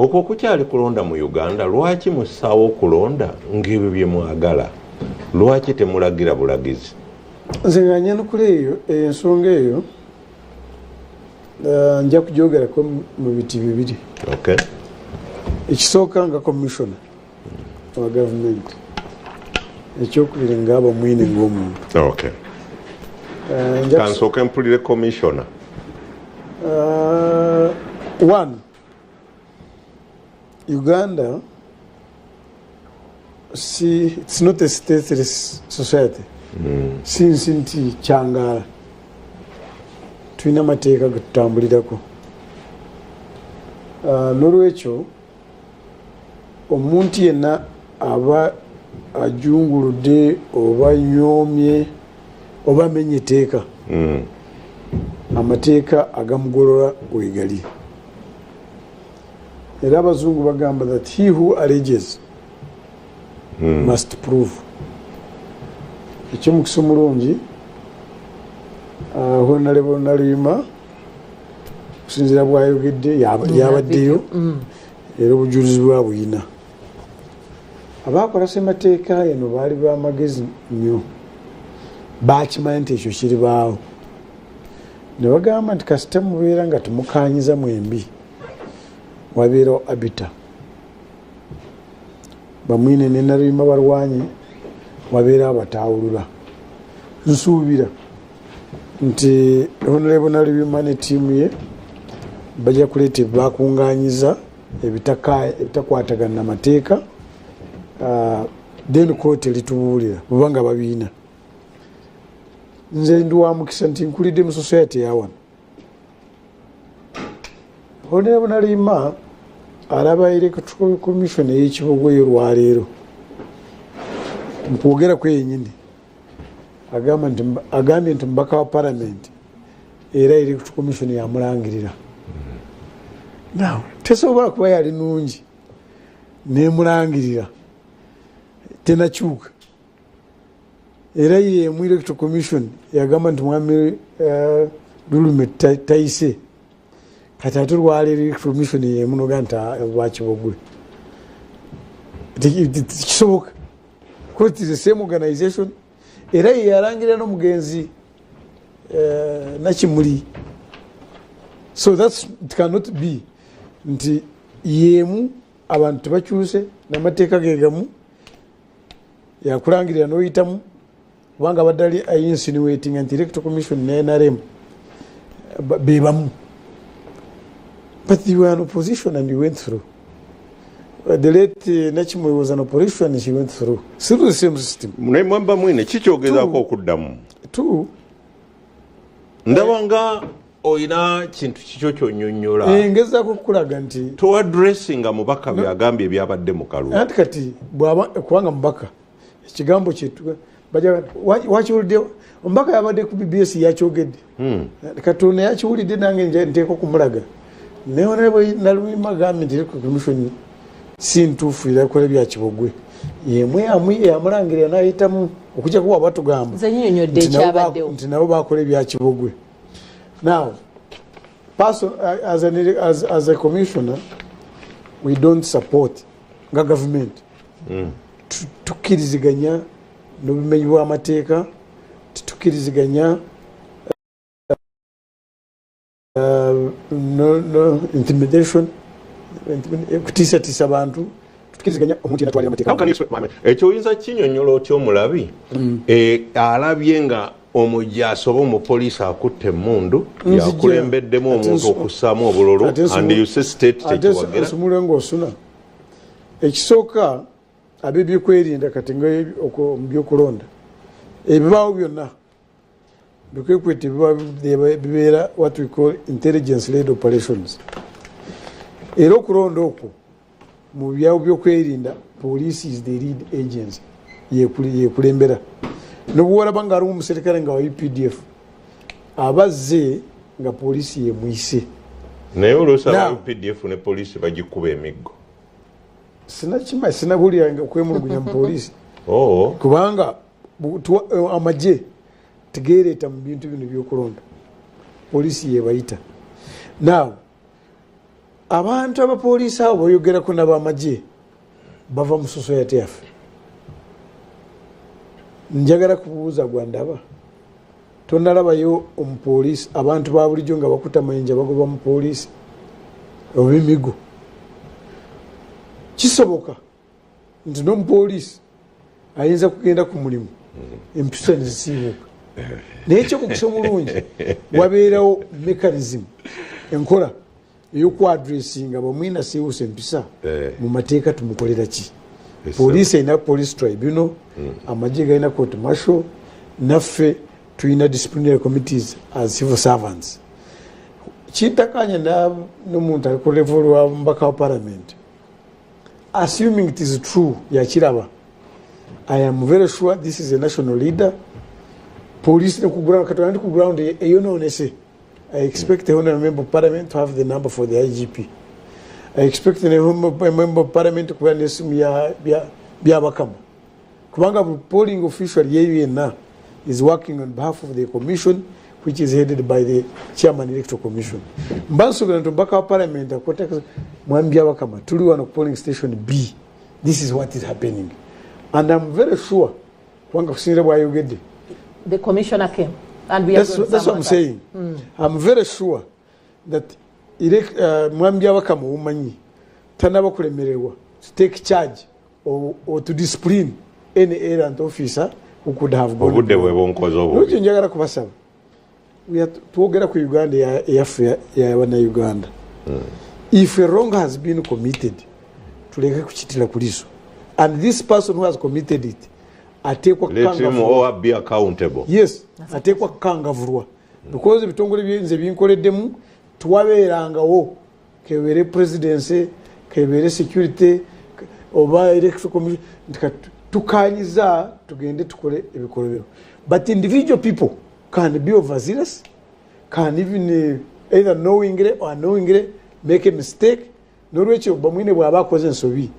okwo kukyali kulonda mu Uganda lwaki musaawo okulonda ng'ebyo bye mwagala lwaki temulagira bulagizi nze nga nyanukula eyo ensonga eyo nja kujoogerako mu biti bibiri ekisooka nga commissioner wa gavumenti ekyokubiri ngaaba mwine ng'omuntu kansooka mpulire commissioner one Uganda it's not a stateless society since nti kyangala tulina amateeka getutambulirako n'olwekyo omuntu yenna aba ajunguludde oba nyoomye oba amenye etteeka amateeka agamugolola wegali era abazungu bagamba that he who alleges must prove ekyomukisa omulungi Honorable Nalima kusinziira bwayogedde yabaddeyo era obujulizi bwabuyina abaakola ssemateeka eno baali bamagezi nnyo bakimanyi nti ekyo kiribaawo ne bagamba nti kasita mubeera nga temukanyiza mwembi wabeerawo abita bamwine ne Nalima balwanye wabeerawo abataawulula nsuubira nti Honorable Nalima ne ttiimu ye bajja kuleeta bakungaanyiza ebitakwatagana n'amateeka then kooti eritubuulira oba nga babiina nze ndi wa mukisa nti nkulidde mu society yawano Honorable Nalima alaba electoral commission ey'ekibuga eyo lwaleero mukwogera kwenyini agambye nti mubaka wa parliament era electoral commission yamulangirira now tesobola kuba yali nungi nemulangirira tenakyuka era yemu electoral commission yagamba nti mwami Lulume tayise kati ate lwaleero electoral commission yemu noga nti lwakibogwe kisoboka because it is the same organization era yeyalangirira n'omugenzi Nakimuli so it cannot be nti yemu abantu tebakyuse n'amateeka gegamu yakulangirira n'oyitamu kubanga baddali insinuating nti electoral commission ne NRM bebamu but you were an opposition and you went through the late Nakimuli was an opposition and she went through the same system mwemba mwine kikyogezaako okuddamu ndaba nga oyina kintu kikyo kyonnyonnyola ngezaako okukulaga nti toadressinga mubaka byagambye ebyabadde mu kalulu anti kati kubanga mubaka ekigambo kyetu wakiwulidde omubaka yabadde ku BBS yakyogedde kati ono yakiwulidde nange nteeka okumulaga naye Honorable Nalima agambye nti electoral commission si ntuufu erakola byakibogwe yemwe yamulangirira n'ayitamu okujja kuba batugamba nti nabo bakola ebyakibogwe. Now, as a commissioner, we don't support government tukkiriziganya n'obumenyi bw'amateeka tukkiriziganya intimidation kutiisatiisa abantu tukkiriziganya omuntu yatwalira amateeka. Ekyo oyinza kinyonnyola otya omulabi alabye nga omujja asoba omupoliisi akutte emmundu yakulembeddemu omuntu okussaamu obululu and you say state tekiwagera osumulwe ng'osuna ekisooka ab'ebyokwerinda kati mu byokulonda ebibaawo byonna bikwekwete bibeera what we call intelligence led operations era okulonda okwo mu byawo byokwerinda police is the lead agency yekulembera nobuwalaba nga alimu omuserikale nga wa UPDF abazze nga poliisi yemuyise naye olwosaba UPDF ne poliisi bagikuba emiggo sinakima sinabulira okwemulugunya mu poliisi kubanga amagye tegereeta mu bintu bino byokulonda poliisi yebayita now abantu abapoliisi abo boyogerako n'abamagye bava mu society yaffe. Njagala kubuuza gwandaba tonalabayo omupoliisi abantu ba bulijjo nga bakuta mayinja bagoba mu poliisi oba emigo. Kisoboka nti n'omupoliisi ayinza kugenda ku mulimu empisa ne zisiibuuka. Naye ekyomukisa omulungi wabeerawo mechanism enkola ey'okwadressinga bwemwina siiwusa empisa mu mateeka tumukolera ki. Poliisi erina police tribunal, amagye galina court martial, naffe tulina disciplinary committees as civil servants. Kintakanya n'omuntu ali ku level wa mubaka wa parliament. Assuming it is true yakiraba, I am very sure this is a national leader. Police ku ground katwandi ku ground eyonoonese. I expect the honorable member of parliament to have the number for the IGP. I expect the member of parliament to kuba nesimu byabakama. Kubanga polling official yeyenna is working on behalf of the commission which is headed by the chairman electoral commission. Mbansobera ntubaka wa parliament akoteka mwambi abakama tuli wano polling station B. This is what is happening. And I'm very sure kubanga kusinira bwayogedde. The commissioner came and we that's what I'm saying. I'm very sure that mwambi abakama umanyi tanaba kulemererwa to take charge or to discipline any errant officer who could have gone. Obudde bwe bonkozo obwo. Lujjo njagala kubasaba. Twogera ku Uganda yaffe ya wana Uganda. If a wrong has been committed, tuleke kuchitira kuliso. And this person who has committed it, atekwa kanga. Let him or be accountable. Yes, atekwa kanga vurwa. Because ebitongole byenze binkoleddemu tuwabeerangawo kebere presidency, kebere security, oba electoral commission tukanyiza tugende tukole ebikolobero. But individual people can be overzealous, can even either knowingly or unknowingly make a mistake. Norwecho bamwine bwaba akoze ensobi.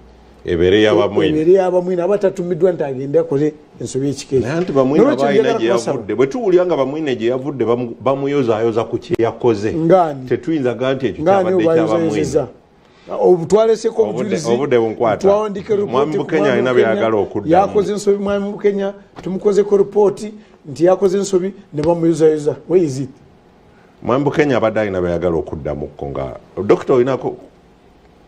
Ebere yabamwine abatatumiddwa nti agende akole ensobi ekikeezi. Nanti bamwine abayina gye yavudde. Bwe tuwulyanga bamwine gye yavudde bamuyozaayoza ku kye yakoze. Tetuyinza ganti ekyo kyabadde kyabamwine. Obutwaleseko obujulizi twawandike Mwami Bukenya alina byayagala okuddamu. Yakoze ensobi Mwami Bukenya tumukozeko ripooti nti yakoze ensobi ne bamuyozayoza. Where is it? Mwami Bukenya abadde alina byayagala okuddamuko nga dokita olinako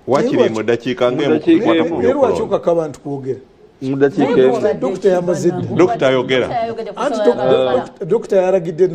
wakiri mu ddakiika ng'emu wakyukako abantu kwogera. Dokita yamaze dda. Dokita ayogera. Dokita yaragidde